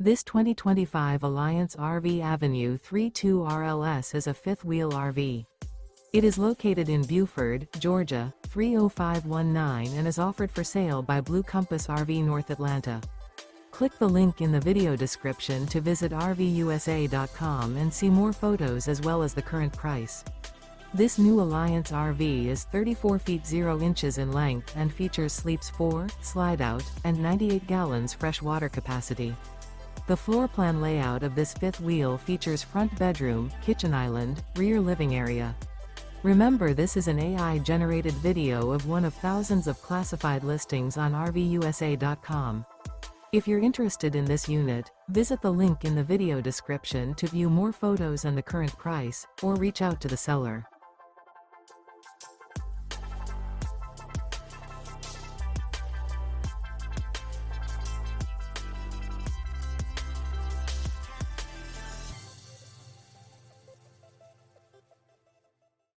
This 2025 Alliance RV Avenue 32 RLS is a fifth-wheel RV. It is located in Buford, Georgia, 30519 and is offered for sale by Blue Compass RV North Atlanta. Click the link in the video description to visit RVUSA.com and see more photos as well as the current price. This new Alliance RV is 34 feet 0 inches in length and features sleeps 4, slide-out, and 98 gallons fresh water capacity. The floor plan layout of this fifth wheel features front bedroom, kitchen island, rear living area. Remember, this is an AI-generated video of one of thousands of classified listings on RVUSA.com. If you're interested in this unit, visit the link in the video description to view more photos and the current price, or reach out to the seller.